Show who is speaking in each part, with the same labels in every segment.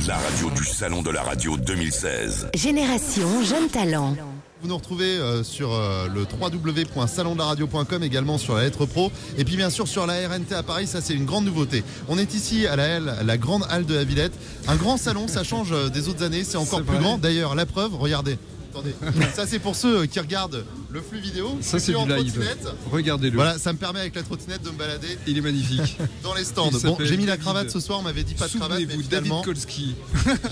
Speaker 1: la radio du Salon de la Radio 2016.
Speaker 2: Génération Jeune Talent.
Speaker 3: Vous nous retrouvez sur le www.salondelaradio.com, également sur la lettre pro, et puis bien sûr sur la RNT à Paris. Ça, c'est une grande nouveauté. On est ici à la grande halle de la Villette. Un grand salon, ça change des autres années, c'est encore plus grand. D'ailleurs, la preuve, regardez. Attendez, ça c'est pour ceux qui regardent le flux vidéo.
Speaker 4: Ça c'est du live. Regardez-le.
Speaker 3: Voilà, ça me permet avec la trottinette de me balader.
Speaker 4: Il est magnifique.
Speaker 3: Dans les stands. Bon, j'ai mis la cravate ce soir, on m'avait dit pas de cravate.
Speaker 4: Souvenez-vous, David Kolski.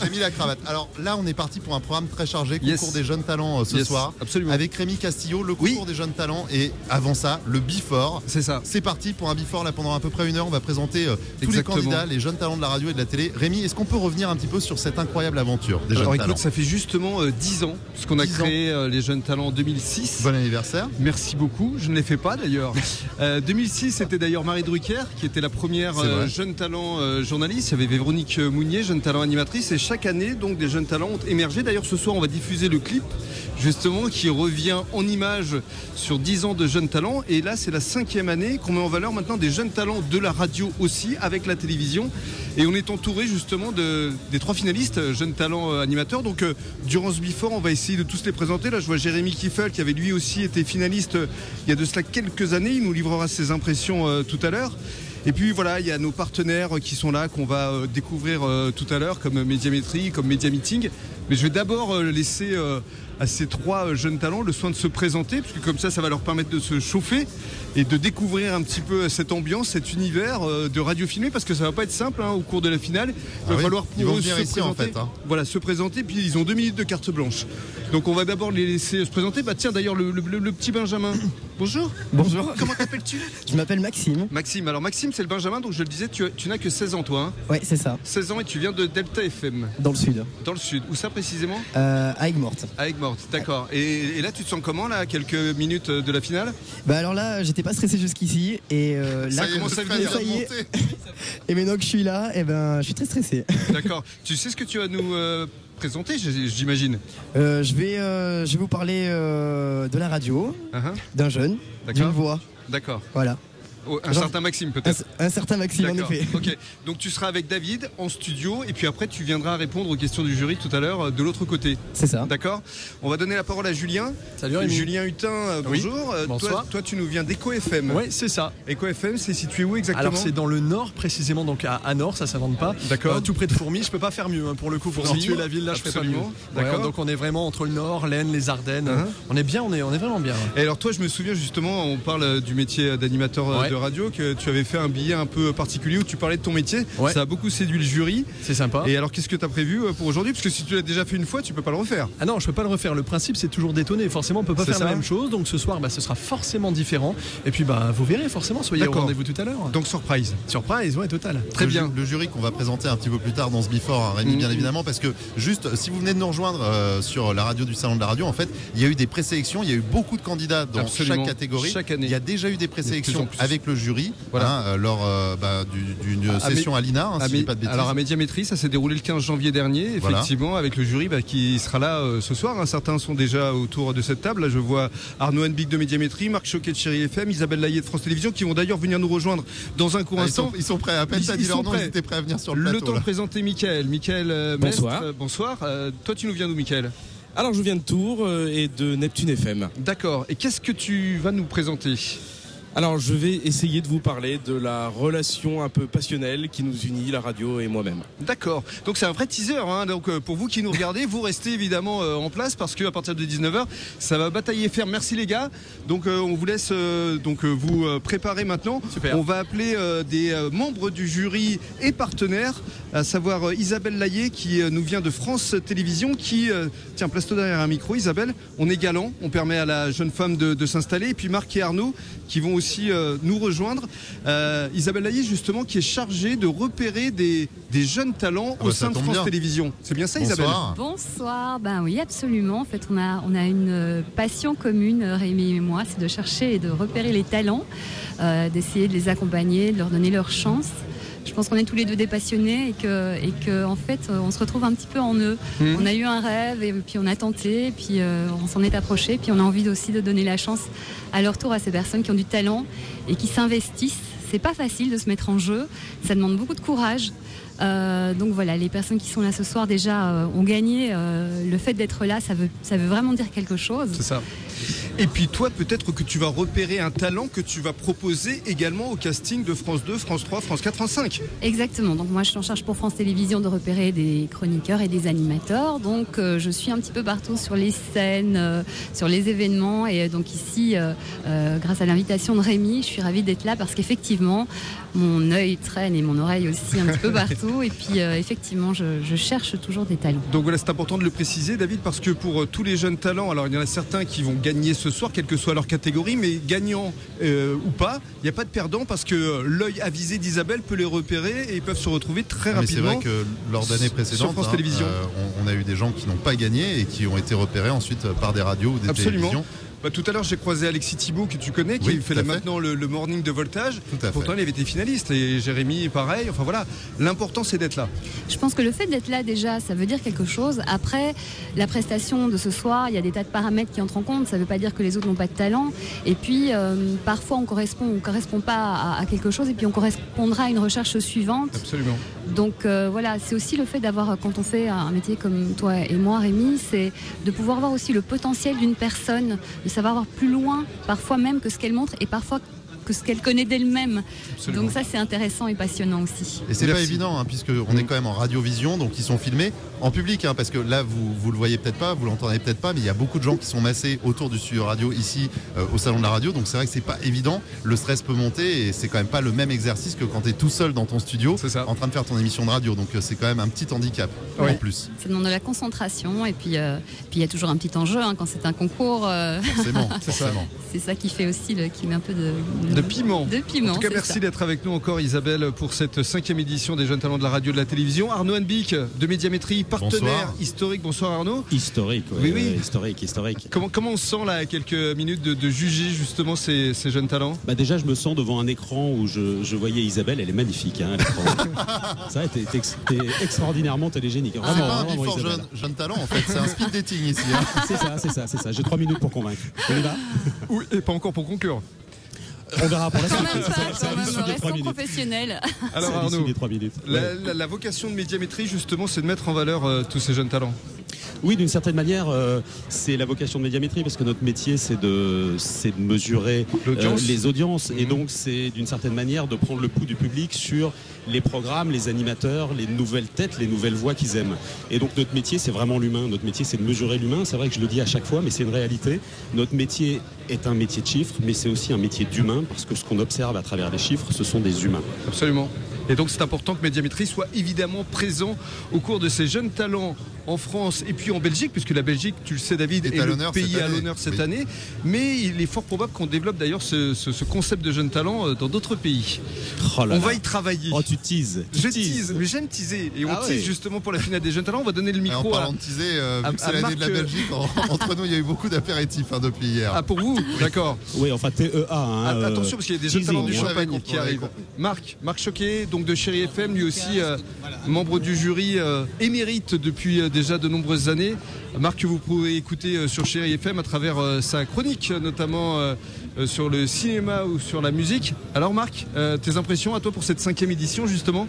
Speaker 3: J'ai mis la cravate. Alors là, on est parti pour un programme très chargé, concours des jeunes talents ce soir.
Speaker 4: Absolument.
Speaker 3: Avec Rémi Castillo, le concours des jeunes talents. Et avant ça, le Before.
Speaker 4: C'est ça.
Speaker 3: C'est parti pour un Before. Là, pendant à peu près 1 heure, on va présenter tous les candidats, les jeunes talents de la radio et de la télé. Rémi, est-ce qu'on peut revenir un petit peu sur cette incroyable aventure des jeunes talents ?
Speaker 4: Ça fait justement 10 ans, parce qu'on a créé les jeunes talents en 2006.
Speaker 3: Bon anniversaire.
Speaker 4: Merci beaucoup, je ne l'ai fait pas d'ailleurs. 2006, c'était d'ailleurs Marie Drucker qui était la première jeune talent journaliste. Il y avait Véronique Mounier, jeune talent animatrice, et chaque année donc des jeunes talents ont émergé. D'ailleurs ce soir on va diffuser le clip justement qui revient en images sur 10 ans de jeunes talents, et là c'est la 5e année qu'on met en valeur maintenant des jeunes talents de la radio aussi avec la télévision, et on est entouré justement des 3 finalistes jeunes talents animateurs. Donc durant ce Before on va essayer de tous les présenter. Là je vois Jérémy Kiffel qui avait lui aussi été finaliste il y a de cela quelques années, il nous livrera ses impressions tout à l'heure. Et puis voilà, il y a nos partenaires qui sont là, qu'on va découvrir tout à l'heure, comme Médiamétrie, comme Média Meeting. Mais je vais d'abord laisser à ces 3 jeunes talents le soin de se présenter, parce que comme ça va leur permettre de se chauffer et de découvrir un petit peu cette ambiance, cet univers de radio filmé, parce que ça va pas être simple au cours de la finale. Il va falloir pour eux se présenter. En fait, Voilà, se présenter, puis ils ont 2 minutes de carte blanche. Donc on va d'abord les laisser se présenter. Bah tiens, d'ailleurs le petit Benjamin. Bonjour.
Speaker 5: Bonjour.
Speaker 4: Comment t'appelles-tu ?
Speaker 5: Je m'appelle Maxime.
Speaker 4: Maxime. Alors Maxime, c'est le Benjamin, donc je le disais, tu n'as que 16 ans toi.
Speaker 5: Ouais, c'est ça.
Speaker 4: 16 ans et tu viens de Delta FM.
Speaker 5: Dans le sud.
Speaker 4: Dans le sud. Où ça précisément ?
Speaker 5: À Aigues-Mortes.
Speaker 4: À Aigues-Mortes, d'accord. Et là, tu te sens comment là, à quelques minutes de la finale ?
Speaker 5: Bah alors là, j'étais pas stressé jusqu'ici, et là
Speaker 3: commence à venir.
Speaker 5: ça y est. Et maintenant que je suis là, je suis très stressé.
Speaker 4: D'accord. Tu sais ce que tu vas nous présenter, j'imagine ?
Speaker 5: Je vais vous parler de la radio, d'un jeune, d'une voix.
Speaker 4: D'accord.
Speaker 5: Voilà.
Speaker 4: Un certain Maxime peut-être.
Speaker 5: Un certain Maxime, en effet.
Speaker 4: Ok, donc tu seras avec David en studio, et puis après tu viendras répondre aux questions du jury tout à l'heure de l'autre côté.
Speaker 5: C'est ça.
Speaker 4: D'accord. On va donner la parole à Julien.
Speaker 6: Salut Rémi.
Speaker 4: Julien Hutin, bonjour.
Speaker 6: Bonsoir.
Speaker 4: Toi tu nous viens d'Eco FM.
Speaker 6: Oui, c'est ça.
Speaker 4: Eco FM, c'est situé où exactement ?
Speaker 6: Alors c'est dans le nord précisément, donc à Nord, ça s'invente pas.
Speaker 4: D'accord.
Speaker 6: Tout près de Fourmies, je peux pas faire mieux pour le coup, pour situer la ville là, je fais pas mieux.
Speaker 4: D'accord.
Speaker 6: Donc on est vraiment entre le nord, l'Aisne, les Ardennes. On est bien, on est vraiment bien.
Speaker 4: Et alors toi, je me souviens justement, on parle du métier d'animateur de radio, que tu avais fait un billet un peu particulier où tu parlais de ton métier. Ça a beaucoup séduit le jury.
Speaker 6: C'est sympa.
Speaker 4: Et alors qu'est-ce que tu as prévu pour aujourd'hui ? Parce que si tu l'as déjà fait une fois, tu peux pas le refaire.
Speaker 6: Ah non, je peux pas le refaire. Le principe c'est toujours d'étonner. Forcément, on peut pas faire la même chose. Donc ce soir, ce sera forcément différent. Et puis vous verrez forcément. Soyez au rendez-vous tout à l'heure.
Speaker 4: Donc surprise.
Speaker 6: Surprise, ouais, total.
Speaker 4: Très bien.
Speaker 3: Le jury qu'on va présenter un petit peu plus tard dans ce Before, Rémi, bien évidemment, parce que juste si vous venez de nous rejoindre sur la radio du Salon de la Radio, en fait, il y a eu des présélections. Il y a eu beaucoup de candidats dans chaque catégorie.
Speaker 4: Chaque année.
Speaker 3: Il y a déjà eu des présélections avec le jury lors d'une session à l'INA, si je dis pas de bêtises.
Speaker 4: Alors à Médiamétrie, ça s'est déroulé le 15 janvier dernier, effectivement, avec le jury qui sera là ce soir. Certains sont déjà autour de cette table. Là, je vois Arnaud Henbic de Médiamétrie, Marc Choquet de Chéri FM, Isabelle Laillé de France Télévisions, qui vont d'ailleurs venir nous rejoindre dans un court instant.
Speaker 3: Ils sont prêts, à peine ça dit leur nom, ils étaient prêts à venir sur le plateau.
Speaker 4: Le temps de présenter Mickaël. Mickaël
Speaker 7: bonsoir.
Speaker 4: Mestre, bonsoir. Toi, tu nous viens d'où, Mickaël ?
Speaker 7: Alors, je viens de Tours et de Neptune FM.
Speaker 4: D'accord. Et qu'est-ce que tu vas nous présenter ?
Speaker 7: Alors, je vais essayer de vous parler de la relation un peu passionnelle qui nous unit, la radio et moi-même.
Speaker 4: D'accord. Donc c'est un vrai teaser. Donc pour vous qui nous regardez, vous restez évidemment en place parce qu'à partir de 19h, ça va batailler ferme. Merci les gars. Donc on vous laisse vous préparer maintenant.
Speaker 6: Super.
Speaker 4: On va appeler des membres du jury et partenaires, à savoir Isabelle Laillé qui nous vient de France Télévisions, qui tiens, place-toi derrière un micro, Isabelle. On est galant, on permet à la jeune femme de s'installer. Et puis Marc et Arnaud qui vont aussi nous rejoindre. Isabelle Laillé justement qui est chargée de repérer des jeunes talents au sein de France Télévisions. C'est bien ça, Isabelle ?
Speaker 8: Bonsoir. Ben oui, absolument. En fait, on a une passion commune, Rémi et moi, c'est de chercher et de repérer les talents, d'essayer de les accompagner, de leur donner leur chance. Je pense qu'on est tous les deux des passionnés et que en fait on se retrouve un petit peu en eux. On a eu un rêve et puis on a tenté, et puis on s'en est approché, puis on a envie aussi de donner la chance à leur tour à ces personnes qui ont du talent et qui s'investissent. c'est pas facile de se mettre en jeu, ça demande beaucoup de courage. Donc voilà, les personnes qui sont là ce soir déjà ont gagné. Le fait d'être là, ça veut vraiment dire quelque chose.
Speaker 4: C'est ça. Et puis toi, peut-être que tu vas repérer un talent que tu vas proposer également au casting de France 2, France 3, France 4, France 5.
Speaker 8: Exactement. Donc moi, je suis en charge pour France Télévisions de repérer des chroniqueurs et des animateurs. Donc je suis un petit peu partout sur les scènes, sur les événements. Et donc ici, grâce à l'invitation de Rémi, je suis ravie d'être là parce qu'effectivement, mon œil traîne et mon oreille aussi un petit peu partout. Et puis effectivement, je cherche toujours des talents.
Speaker 4: Donc voilà, c'est important de le préciser, David, parce que pour tous les jeunes talents, alors il y en a certains qui vont gagner ce soir, quelle que soit leur catégorie, mais gagnant ou pas, il n'y a pas de perdant parce que l'œil avisé d'Isabelle peut les repérer et ils peuvent se retrouver très rapidement.
Speaker 3: C'est vrai que lors d'années précédentes,
Speaker 4: sur France Télévisions,
Speaker 3: on a eu des gens qui n'ont pas gagné et qui ont été repérés ensuite par des radios ou des télévisions.
Speaker 4: Tout à l'heure, j'ai croisé Alexis Thibault, que tu connais, qui fait maintenant le morning de Voltage. Pourtant, il avait été finaliste. Et Jérémy, pareil. Enfin voilà, l'important, c'est d'être là.
Speaker 8: Je pense que le fait d'être là, déjà, ça veut dire quelque chose. Après, la prestation de ce soir, il y a des tas de paramètres qui entrent en compte. Ça ne veut pas dire que les autres n'ont pas de talent. Et puis, parfois, on ne correspond pas à quelque chose. Et puis, on correspondra à une recherche suivante.
Speaker 4: Absolument.
Speaker 8: Donc, voilà, c'est aussi le fait d'avoir, quand on fait un métier comme toi et moi, Rémi, c'est de pouvoir voir aussi le potentiel d'une personne, de savoir voir plus loin, parfois même que ce qu'elle montre et parfois que ce qu'elle connaît d'elle-même. Donc ça, c'est intéressant et passionnant aussi.
Speaker 3: Et c'est pas évident, puisqu'on est quand même en radiovision, donc ils sont filmés en public, parce que là, vous le voyez peut-être pas, vous l'entendez peut-être pas, mais il y a beaucoup de gens qui sont massés autour du studio radio ici, au salon de la radio, donc c'est vrai que c'est pas évident, le stress peut monter et c'est quand même pas le même exercice que quand tu es tout seul dans ton studio, en train de faire ton émission de radio, donc c'est quand même un petit handicap en plus.
Speaker 8: Ça demande de la concentration et puis il y a toujours un petit enjeu quand c'est un concours.
Speaker 3: Forcément,
Speaker 8: c'est ça qui fait aussi, qui met un peu de
Speaker 4: piment.
Speaker 8: En
Speaker 4: tout cas, merci d'être avec nous encore, Isabelle, pour cette 5e édition des Jeunes Talents de la radio et de la télévision. Arnaud Henbick de Médiamétrie, partenaire historique. Bonsoir Arnaud.
Speaker 9: Historique, oui. Historique.
Speaker 4: Comment on se sent là, à quelques minutes de juger justement ces jeunes talents?
Speaker 9: Déjà, je me sens devant un écran où je voyais Isabelle, elle est magnifique. Ça, t'es extraordinairement télégénique.
Speaker 3: C'est pas un before jeune talent en fait, c'est un speed dating ici.
Speaker 9: C'est ça. J'ai 3 minutes pour convaincre. On y va?
Speaker 4: Oui, et pas encore pour conclure.
Speaker 9: On verra pour la suite.
Speaker 8: Restons professionnels.
Speaker 4: Alors Arnaud, la vocation de Médiamétrie justement, c'est de mettre en valeur tous ces jeunes talents.
Speaker 9: Oui, d'une certaine manière, c'est la vocation de Médiamétrie parce que notre métier, c'est de mesurer les audiences et donc c'est d'une certaine manière de prendre le pouls du public sur les programmes, les animateurs, les nouvelles têtes, les nouvelles voix qu'ils aiment. Et donc notre métier, c'est vraiment l'humain. Notre métier, c'est de mesurer l'humain. C'est vrai que je le dis à chaque fois, mais c'est une réalité. Notre métier est un métier de chiffres, mais c'est aussi un métier d'humain parce que ce qu'on observe à travers les chiffres, ce sont des humains.
Speaker 4: Absolument. Et donc c'est important que Médiamétrie soit évidemment présent au cours de ces jeunes talents en France et puis en Belgique, puisque la Belgique, tu le sais David, est le pays à l'honneur cette année. Mais il est fort probable qu'on développe d'ailleurs ce concept de jeunes talents dans d'autres pays. On va y travailler.
Speaker 9: Oh, tu teases.
Speaker 4: Je tease, mais j'aime teaser. Et on tease justement pour la finale des jeunes talents. On va donner le micro
Speaker 3: en parlant de teaser, vu que c'est l'année de la Belgique, entre nous, il y a eu beaucoup d'apéritifs depuis hier.
Speaker 4: Ah, pour vous? D'accord.
Speaker 9: Oui, enfin TEA.
Speaker 4: Attention, parce qu'il y a des jeunes talents du Champagne qui arrivent. Marc Choquet, donc de Chéri FM, lui aussi membre du jury émérite depuis déjà de nombreuses années. Marc, que vous pouvez écouter sur Chéri FM à travers sa chronique, notamment sur le cinéma ou sur la musique. Alors Marc, tes impressions à toi pour cette 5e édition justement?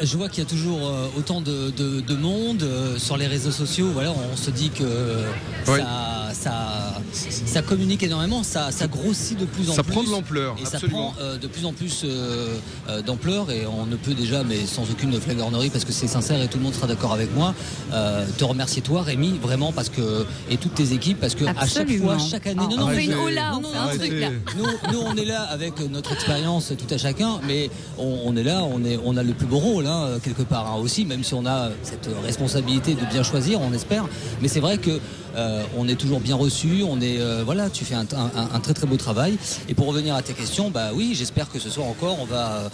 Speaker 10: Je vois qu'il y a toujours autant de monde sur les réseaux sociaux. Voilà, on se dit que ça communique énormément, ça grossit de plus en plus.
Speaker 4: Ça prend de l'ampleur.
Speaker 10: Et absolument. Ça prend de plus en plus d'ampleur et on ne peut déjà, mais sans aucune flagornerie, parce que c'est sincère et tout le monde sera d'accord avec moi, te remercier toi Rémi, vraiment, parce que, et toutes tes équipes, parce que à chaque fois, chaque année,
Speaker 8: on fait une hola, on fait un truc là.
Speaker 10: Nous on est là avec notre expérience tout à chacun, mais on est là, on a le plus beau rôle. Quelque part aussi, même si on a cette responsabilité de bien choisir, on espère, mais c'est vrai que on est toujours bien reçu, tu fais un très très beau travail. Et pour revenir à tes questions, oui, j'espère que ce soir encore on va,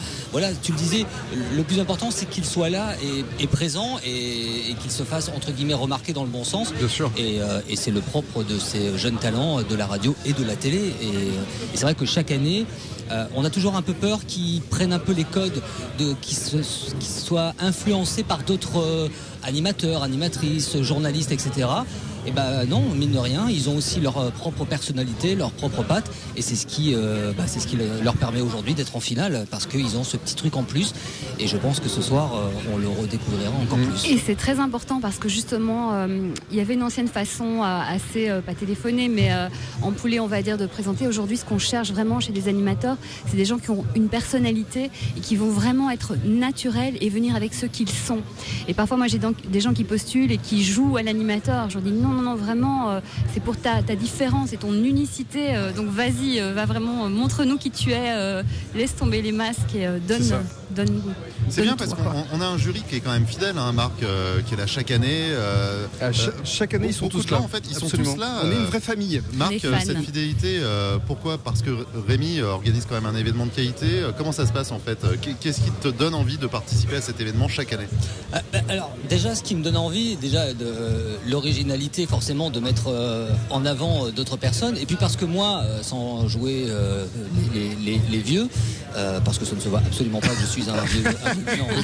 Speaker 10: tu le disais, le plus important c'est qu'il soit là et présent et qu'il se fasse entre guillemets remarquer dans le bon sens.
Speaker 4: Bien sûr.
Speaker 10: Et c'est le propre de ces jeunes talents de la radio et de la télé. Et c'est vrai que chaque année on a toujours un peu peur qu'ils prennent un peu les codes, qu'ils soient influencés par d'autres animateurs, animatrices, journalistes, etc. Et non, mine de rien, ils ont aussi leur propre personnalité, leur propre patte, et c'est ce qui leur permet aujourd'hui d'être en finale, parce qu'ils ont ce petit truc en plus, et je pense que ce soir, on le redécouvrira encore plus.
Speaker 8: Et c'est très important parce que justement, il y avait une ancienne façon assez, pas téléphonée, mais ampoulée, on va dire, de présenter. Aujourd'hui, ce qu'on cherche vraiment chez les animateurs, c'est des gens qui ont une personnalité et qui vont vraiment être naturels et venir avec ce qu'ils sont. Et parfois, moi, j'ai des gens qui postulent et qui jouent à l'animateur. Je leur dis non, vraiment, c'est pour ta différence et ton unicité. Donc vas-y, va vraiment, montre-nous qui tu es, laisse tomber les masques et donne.
Speaker 3: C'est bien parce qu'on a un jury qui est quand même fidèle, hein, Marc, qui est là chaque année.
Speaker 4: Chaque année, ils sont tous là.
Speaker 3: En fait, ils
Speaker 4: Absolument.
Speaker 3: sont tous là.
Speaker 4: On est une vraie famille.
Speaker 3: Marc, cette fidélité, pourquoi ? Parce que Rémi organise quand même un événement de qualité. Comment ça se passe en fait ? Qu'est-ce qui te donne envie de participer à cet événement chaque année ?
Speaker 10: Alors déjà, ce qui me donne envie, déjà de l'originalité, forcément, de mettre en avant d'autres personnes. Et puis parce que moi, sans jouer les vieux, parce que ça ne se voit absolument pas que je suis un vieux.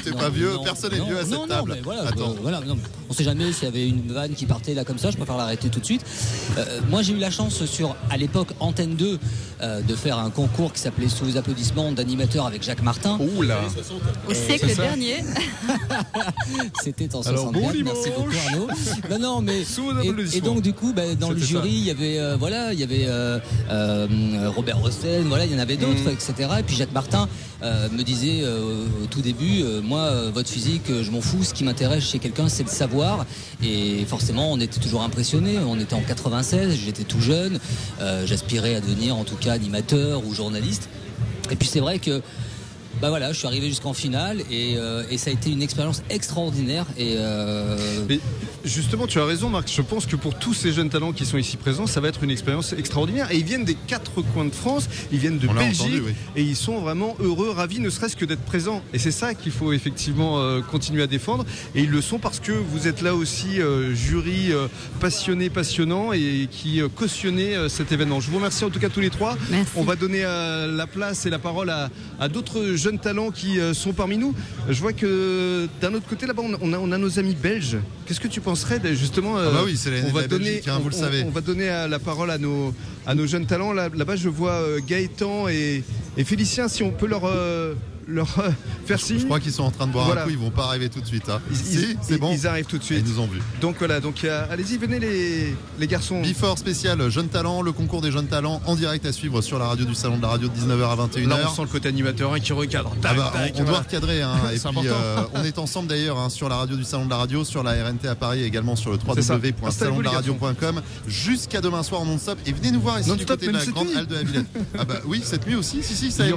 Speaker 3: T'es pas vieux, personne n'est vieux à cette table.
Speaker 10: Mais voilà, on sait jamais s'il y avait une vanne qui partait là comme ça, je préfère l'arrêter tout de suite. Moi j'ai eu la chance à l'époque Antenne 2 de faire un concours qui s'appelait Sous les applaudissements d'animateur avec Jacques Martin.
Speaker 4: Oula.
Speaker 8: Au siècle dernier.
Speaker 10: C'était en 64. Merci beaucoup Arnaud. Non mais et donc du coup dans le jury il y avait Robert Rossen, il y en avait d'autres, etc. Et puis Jacques Martin me disait au tout début, moi votre physique je m'en fous, ce qui m'intéresse chez quelqu'un c'est le savoir. Et forcément on était toujours impressionnés. On était en 96, j'étais tout jeune, j'aspirais à devenir en tout cas animateur ou journaliste. Et puis c'est vrai que je suis arrivé jusqu'en finale et ça a été une expérience extraordinaire.
Speaker 4: Mais justement, tu as raison, Marc. Je pense que pour tous ces jeunes talents qui sont ici présents, ça va être une expérience extraordinaire. Et ils viennent des 4 coins de France, ils viennent de Belgique, et ils sont vraiment heureux, ravis, ne serait-ce que d'être présents. Et c'est ça qu'il faut effectivement continuer à défendre. Et ils le sont parce que vous êtes là aussi, jury passionné, passionnant, et qui cautionnez cet événement. Je vous remercie en tout cas tous les trois.
Speaker 8: Merci.
Speaker 4: On va donner la place et la parole à d'autres jeunes talents qui sont parmi nous. Je vois que d'un autre côté là-bas on a nos amis belges. Qu'est-ce que tu penserais justement
Speaker 3: oui, c'est l'année de la Belgique, vous le savez.
Speaker 4: On va donner la parole à nos jeunes talents. Là-bas je vois Gaëtan et Félicien, si on peut leur faire signe.
Speaker 3: Je crois qu'ils sont en train de boire un coup, ils vont pas arriver tout de suite. Hein. C'est bon.
Speaker 4: Ils arrivent tout de suite.
Speaker 3: Ils nous ont vus.
Speaker 4: Donc voilà, allez-y, venez les garçons.
Speaker 3: Before spécial Jeunes Talents, le concours des jeunes talents en direct à suivre sur la radio du Salon de la Radio de 19h à 21h.
Speaker 4: Là, on sent le côté animateur qui recadre.
Speaker 3: On doit recadrer. Et puis on est ensemble d'ailleurs sur la radio du Salon de la Radio, sur la RNT à Paris, également sur le www.salondelaradio.com jusqu'à demain soir en non-stop. Et venez nous voir ici du côté de la grande halle de la Villette. Oui, cette nuit aussi. Si, ça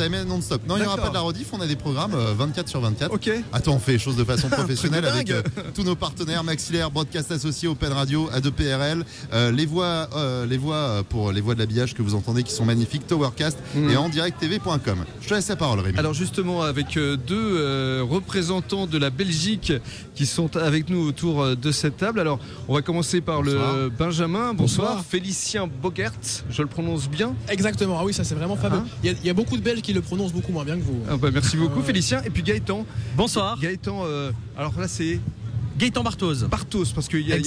Speaker 3: émet non-stop. Non, il n'y aura pas de la rediff, on a des programmes 24 sur 24.
Speaker 4: Ok.
Speaker 3: Attends, on fait les choses de façon professionnelle avec tous nos partenaires, Maxillaire, Broadcast Associé, Open Radio, A2PRL, les voix pour les voix de l'habillage que vous entendez qui sont magnifiques, Towercast et en directtv.com. Je te laisse la parole, Rémi.
Speaker 4: Alors justement, avec deux représentants de la Belgique qui sont avec nous autour de cette table. Alors, on va commencer par le Benjamin. Bonsoir. Félicien Bogert, je le prononce bien?
Speaker 11: Exactement, ah oui, ça c'est vraiment fameux. Il y a beaucoup de Belges qui le prononcent beaucoup moins bien que vous.
Speaker 4: Merci beaucoup Félicien. Et puis Gaëtan.
Speaker 12: Bonsoir.
Speaker 4: Gaëtan, alors là c'est...
Speaker 12: Gaëtan Barthoz.
Speaker 4: Barthoz, parce qu'il y a un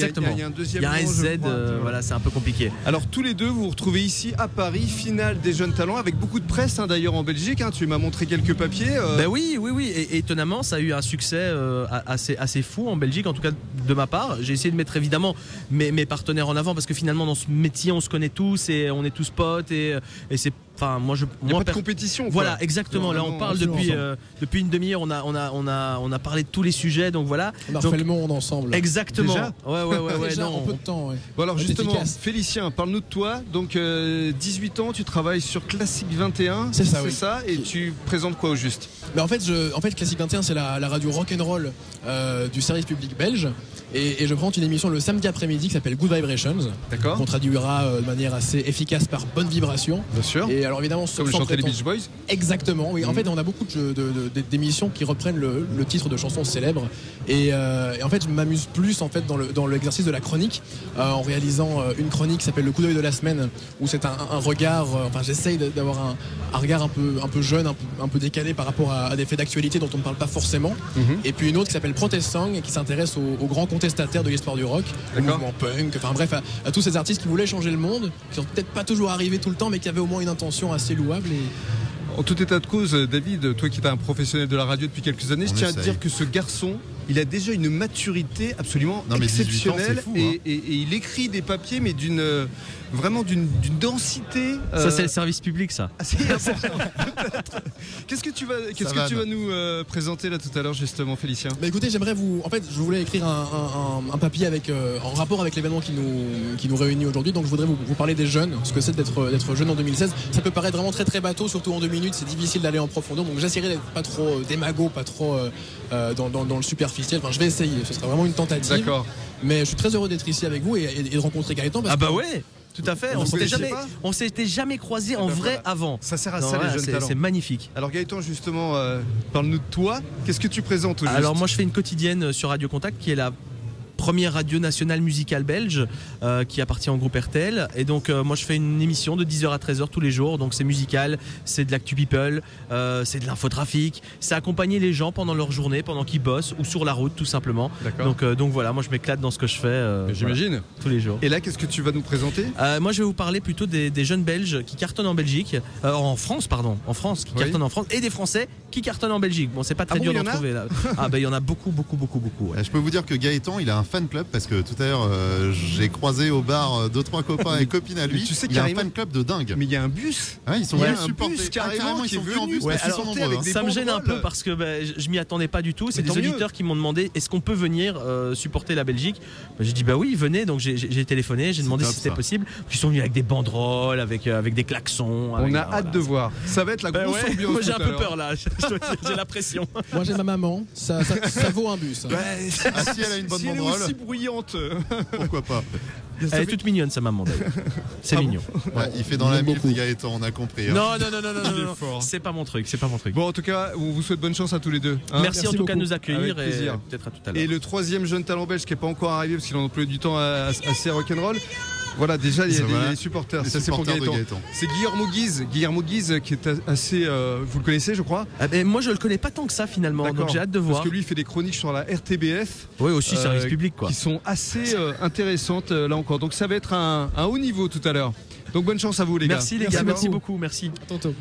Speaker 4: deuxième.
Speaker 12: Il y a un Z, voilà, c'est un peu compliqué.
Speaker 4: Alors tous les deux, vous vous retrouvez ici à Paris, finale des jeunes talents, avec beaucoup de presse d'ailleurs en Belgique. Tu m'as montré quelques papiers.
Speaker 12: Oui. Et étonnamment, ça a eu un succès assez fou en Belgique, en tout cas de ma part. J'ai essayé de mettre évidemment mes partenaires en avant, parce que finalement dans ce métier, on se connaît tous et on est tous potes et c'est. Enfin,
Speaker 4: il n'y a pas de compétition.
Speaker 12: Voilà, exactement. Là, on parle depuis une demi-heure. On a parlé de tous les sujets, donc voilà.
Speaker 11: On a refait le monde ensemble.
Speaker 12: Exactement.
Speaker 11: Déjà
Speaker 12: ouais.
Speaker 11: Déjà, en peu de temps. Ouais.
Speaker 4: Bon, alors justement, efficace. Félicien, parle-nous de toi. Donc 18 ans, tu travailles sur Classique 21.
Speaker 11: C'est ça.
Speaker 4: Et tu présentes quoi au juste?
Speaker 11: En fait, Classique 21, c'est la radio rock'n'roll du service public belge. Et je présente une émission le samedi après-midi qui s'appelle Good Vibrations.
Speaker 4: D'accord.
Speaker 11: Qu'on traduira de manière assez efficace par bonne vibration.
Speaker 4: Bien sûr.
Speaker 11: Et Et alors évidemment,
Speaker 4: comme chantaient les Beach Boys.
Speaker 11: Exactement, oui. En fait, on a beaucoup d'émissions qui reprennent le titre de chansons célèbres. Et en fait, je m'amuse plus en fait dans l'exercice de la chronique, en réalisant une chronique qui s'appelle le coup d'œil de la semaine, où c'est un regard. Enfin, j'essaye d'avoir un regard un peu jeune, un peu décalé par rapport à des faits d'actualité dont on ne parle pas forcément. Et puis une autre qui s'appelle Protest Song, qui s'intéresse aux grands contestataires de l'histoire du rock, au mouvement punk, enfin bref, à tous ces artistes qui voulaient changer le monde, qui sont peut-être pas toujours arrivés tout le temps, mais qui avaient au moins une intention assez louable.
Speaker 4: En tout état de cause, David, toi qui es un professionnel de la radio depuis quelques années, je tiens à te dire que ce garçon, il a déjà une maturité absolument exceptionnelle.
Speaker 3: Fou,
Speaker 4: et il écrit des papiers, mais vraiment d'une densité.
Speaker 12: Ça, c'est le service public, ça.
Speaker 4: Qu'est-ce que tu vas nous présenter là tout à l'heure, justement, Félicien?
Speaker 11: Écoutez, en fait, je voulais écrire un papier en rapport avec l'événement qui nous réunit aujourd'hui. Donc, je voudrais vous parler des jeunes, ce que c'est d'être jeune en 2016. Ça peut paraître vraiment très très bateau, surtout en 2 minutes. C'est difficile d'aller en profondeur. Donc, j'essaierai d'être pas trop démago, pas trop dans le superficiel. Enfin, je vais essayer. Ce sera vraiment une tentative.
Speaker 4: D'accord.
Speaker 11: Mais je suis très heureux d'être ici avec vous et de rencontrer Gaëtan.
Speaker 12: Ouais. Tout à fait, on s'était jamais croisés en vrai avant.
Speaker 4: Ça sert à ça, les jeunes talents.
Speaker 12: C'est magnifique.
Speaker 4: Alors Gaëtan, justement, parle-nous de toi. Qu'est-ce que tu présentes aujourd'hui?
Speaker 12: Alors moi, je fais une quotidienne sur Radio Contact, qui est la première radio nationale musicale belge, qui appartient au groupe RTL. Et donc moi je fais une émission de 10h à 13h tous les jours. Donc c'est musical, c'est de l'actu people, c'est de l'infotrafic, c'est accompagner les gens pendant leur journée, pendant qu'ils bossent ou sur la route tout simplement. Donc voilà, moi je m'éclate dans ce que je fais.
Speaker 4: J'imagine.
Speaker 12: Tous les jours.
Speaker 4: Et là, qu'est-ce que tu vas nous présenter?
Speaker 12: Moi je vais vous parler plutôt des jeunes Belges qui cartonnent en Belgique, en France, qui cartonnent en France, et des Français qui cartonnent en Belgique. Bon, c'est pas très dur d'en trouver là. Il y en a beaucoup.
Speaker 3: Je peux vous dire que Gaëtan, il a un fan club, parce que tout à l'heure j'ai croisé au bar 2-3 copains et copines à lui.
Speaker 4: Tu sais
Speaker 3: il y a un fan club de dingue.
Speaker 4: Mais il y a un bus.
Speaker 3: Ils sont venus supporter.
Speaker 4: Carrément,
Speaker 3: ils sont venus en bus.
Speaker 12: Ça me gêne un peu parce que je m'y attendais pas du tout. C'est des auditeurs qui m'ont demandé est-ce qu'on peut venir supporter la Belgique. J'ai dit oui, venez. Donc j'ai téléphoné, j'ai demandé si c'était possible. Ils sont venus avec des banderoles, avec des klaxons.
Speaker 4: On a hâte de voir. Ça va être la grosse ambiance.
Speaker 12: Moi j'ai un peu peur là. J'ai la pression.
Speaker 11: Moi j'ai ma maman. Ça vaut un bus.
Speaker 3: Si elle a une bonne banderole.
Speaker 4: Elle est aussi bruyante.
Speaker 3: Pourquoi pas?
Speaker 12: Elle est toute mignonne, sa maman d'ailleurs. C'est mignon.
Speaker 3: Il fait dans la mille, Gaëtan, on a compris.
Speaker 12: Non. C'est pas mon truc.
Speaker 4: Bon, en tout cas, on vous souhaite bonne chance à tous les deux.
Speaker 12: Merci en tout cas de nous accueillir et peut-être à tout à l'heure.
Speaker 4: Et le troisième jeune talent belge qui n'est pas encore arrivé parce qu'il en a employé du temps assez rock'n'roll. Voilà, déjà il y a des supporters. Ça, c'est pour Gaëtan. C'est Guillermo Guise qui est assez. Vous le connaissez, je crois?
Speaker 12: Moi, je le connais pas tant que ça finalement. Donc j'ai hâte de voir.
Speaker 4: Parce que lui, il fait des chroniques sur la RTBF.
Speaker 12: Oui, aussi service public, quoi.
Speaker 4: Qui sont assez intéressantes là encore. Donc ça va être un haut niveau tout à l'heure. Donc bonne chance à vous, les gars.
Speaker 12: Merci les gars, merci beaucoup, merci.
Speaker 11: À tantôt.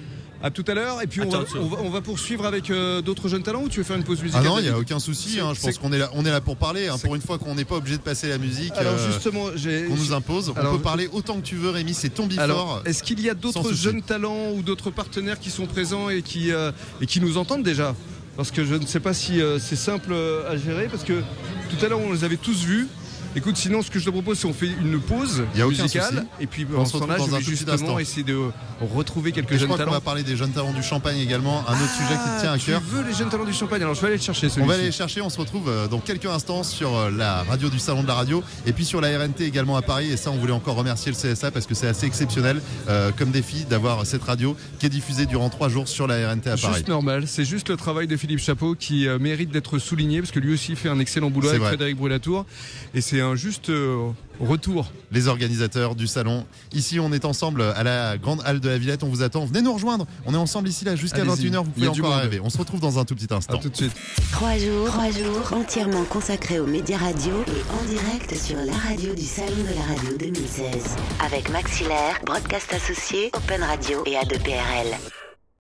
Speaker 4: À tout à l'heure. Et puis on va poursuivre avec d'autres jeunes talents, ou tu veux faire une pause musicale?
Speaker 3: Non, il n'y a aucun souci. Je pense qu'on est là pour parler. Pour une fois qu'on n'est pas obligé de passer la musique qu'on nous impose. On peut parler autant que tu veux, Rémi. C'est ton before.
Speaker 4: Alors, est-ce qu'il y a d'autres jeunes talents ou d'autres partenaires qui sont présents et qui nous entendent déjà? Parce que je ne sais pas si c'est simple à gérer. Parce que tout à l'heure, on les avait tous vus. Écoute, sinon, ce que je te propose, c'est qu'on fait une pause musicale. Et puis, en ce temps-là, je vais justement essayer de retrouver quelques jeunes talents. Je crois qu'on
Speaker 3: va parler des jeunes talents du Champagne également. Un autre sujet qui te tient à cœur.
Speaker 4: Tu veux les jeunes talents du Champagne? Alors, je vais aller le chercher, celui-ci.
Speaker 3: On va aller les chercher. On se retrouve dans quelques instants sur la radio du Salon de la Radio. Et puis sur la RNT également à Paris. Et ça, on voulait encore remercier le CSA parce que c'est assez exceptionnel comme défi d'avoir cette radio qui est diffusée durant 3 jours sur la RNT à Paris.
Speaker 4: Juste normal. C'est juste le travail de Philippe Chapeau qui mérite d'être souligné parce que lui aussi fait un excellent boulot avec Frédéric Brulatour. Et c'est un juste retour.
Speaker 3: Les organisateurs du salon. Ici, on est ensemble à la grande halle de la Villette. On vous attend. Venez nous rejoindre. On est ensemble ici là jusqu'à 21h. Vous pouvez encore arriver. On se retrouve dans un tout petit instant.
Speaker 4: À tout de suite.
Speaker 2: 3 jours entièrement consacrés aux médias radio et en direct sur la radio du Salon de la Radio 2016. Avec Maxillaire, Broadcast Associé, Open Radio et A2PRL.